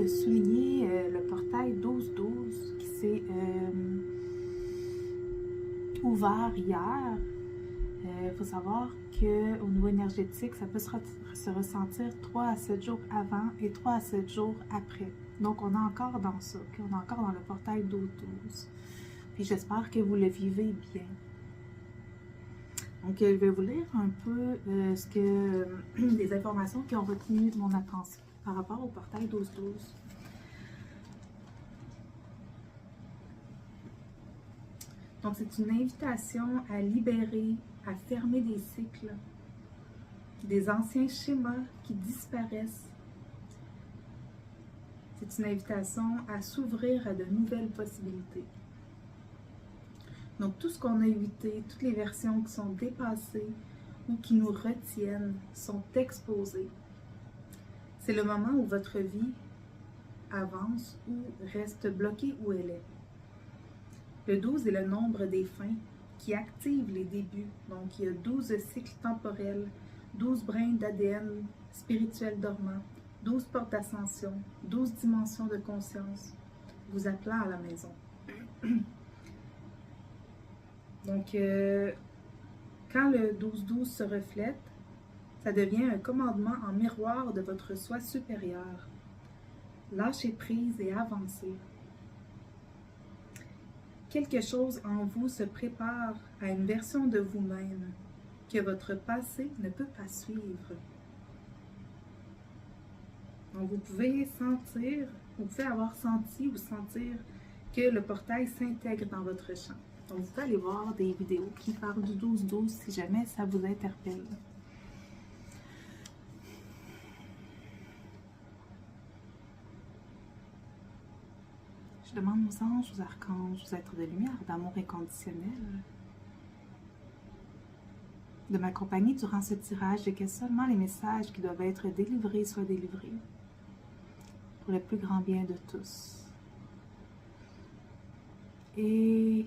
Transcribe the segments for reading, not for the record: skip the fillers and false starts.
de souligner le portail 12-12 qui s'est ouvert hier. Il faut savoir qu'au niveau énergétique, ça peut se ressentir 3 à 7 jours avant et 3 à 7 jours après. Donc, on est encore dans ça, puis on est encore dans le portail 12-12. Puis j'espère que vous le vivez bien. Donc, je vais vous lire un peu les informations qui ont retenu mon attention par rapport au portail 12-12. Donc, c'est une invitation à libérer, à fermer des cycles, des anciens schémas qui disparaissent. C'est une invitation à s'ouvrir à de nouvelles possibilités. Donc, tout ce qu'on a évité, toutes les versions qui sont dépassées ou qui nous retiennent sont exposées. C'est le moment où votre vie avance ou reste bloquée où elle est. Le 12 est le nombre des fins qui active les débuts. Donc, il y a 12 cycles temporels, 12 brins d'ADN spirituel dormant, 12 portes d'ascension, 12 dimensions de conscience, vous appelant à la maison. Donc, quand le 12-12 se reflète, ça devient un commandement en miroir de votre soi supérieur. Lâchez prise et avancez. Quelque chose en vous se prépare à une version de vous-même que votre passé ne peut pas suivre. Donc, vous pouvez sentir, vous pouvez avoir senti ou sentir que le portail s'intègre dans votre champ. Donc, vous pouvez aller voir des vidéos qui parlent du 12-12 si jamais ça vous interpelle. Je demande aux anges, aux archanges, aux êtres de lumière, d'amour inconditionnel, de m'accompagner durant ce tirage et que seulement les messages qui doivent être délivrés soient délivrés pour le plus grand bien de tous. Et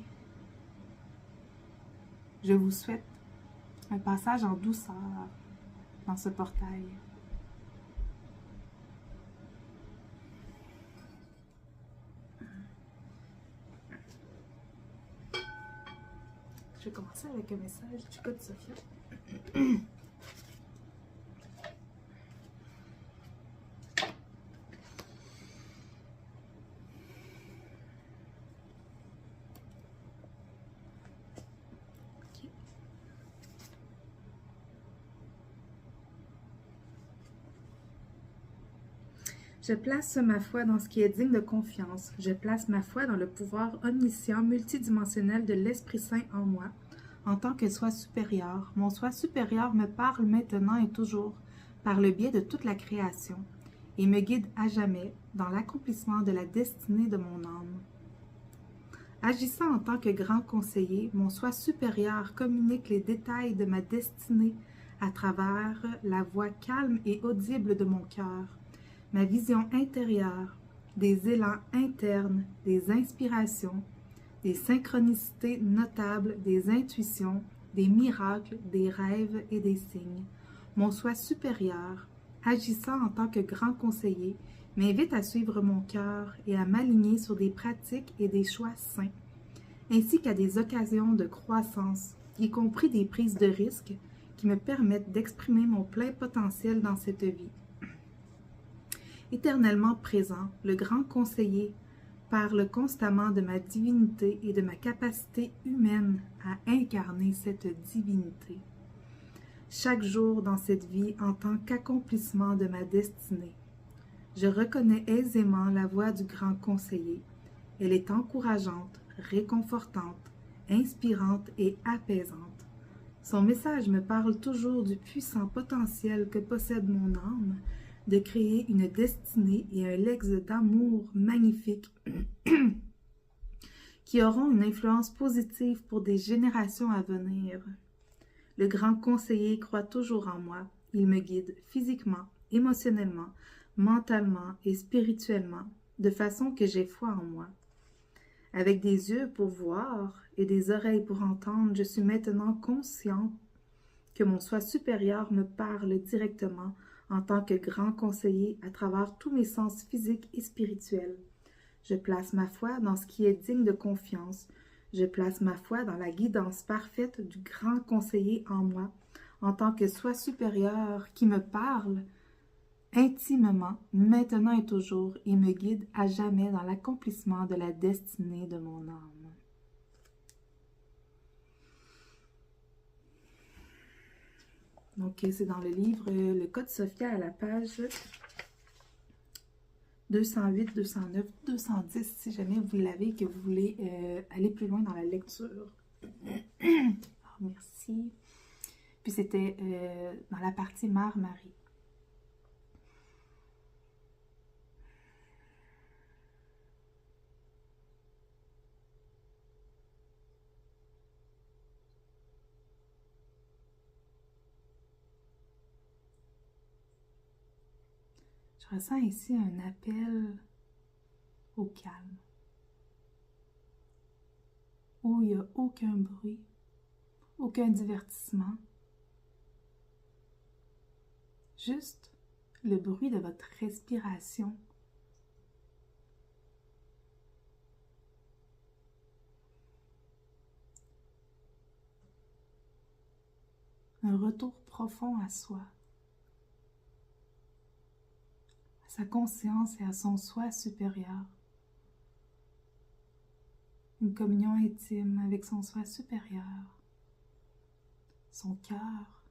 je vous souhaite un passage en douceur dans ce portail. Je vais commencer avec un message du code Sophia. Je place ma foi dans ce qui est digne de confiance. Je place ma foi dans le pouvoir omniscient, multidimensionnel de l'Esprit Saint en moi, en tant que soi supérieur. Mon soi supérieur me parle maintenant et toujours, par le biais de toute la création, et me guide à jamais dans l'accomplissement de la destinée de mon âme. Agissant en tant que grand conseiller, mon soi supérieur communique les détails de ma destinée à travers la voix calme et audible de mon cœur. Ma vision intérieure, des élans internes, des inspirations, des synchronicités notables, des intuitions, des miracles, des rêves et des signes. Mon soi supérieur, agissant en tant que grand conseiller, m'invite à suivre mon cœur et à m'aligner sur des pratiques et des choix sains, ainsi qu'à des occasions de croissance, y compris des prises de risques qui me permettent d'exprimer mon plein potentiel dans cette vie. Éternellement présent, le grand conseiller parle constamment de ma divinité et de ma capacité humaine à incarner cette divinité. Chaque jour dans cette vie en tant qu'accomplissement de ma destinée. Je reconnais aisément la voix du grand conseiller. Elle est encourageante, réconfortante, inspirante et apaisante. Son message me parle toujours du puissant potentiel que possède mon âme de créer une destinée et un legs d'amour magnifique qui auront une influence positive pour des générations à venir. Le grand conseiller croit toujours en moi. Il me guide physiquement, émotionnellement, mentalement et spirituellement, de façon que j'ai foi en moi. Avec des yeux pour voir et des oreilles pour entendre, je suis maintenant consciente que mon soi supérieur me parle directement en tant que grand conseiller à travers tous mes sens physiques et spirituels. Je place ma foi dans ce qui est digne de confiance. Je place ma foi dans la guidance parfaite du grand conseiller en moi, en tant que soi supérieur qui me parle intimement, maintenant et toujours, et me guide à jamais dans l'accomplissement de la destinée de mon âme. Donc, c'est dans le livre Le Code Sophia à la page 208, 209, 210, si jamais vous l'avez et que vous voulez aller plus loin dans la lecture. Oh, merci. Puis c'était dans la partie Mère Marie. Je ressens ici un appel au calme, où il n'y a aucun bruit, aucun divertissement, juste le bruit de votre respiration. Un retour profond à soi, à sa conscience et à son soi supérieur. Une communion intime avec son soi supérieur, son cœur,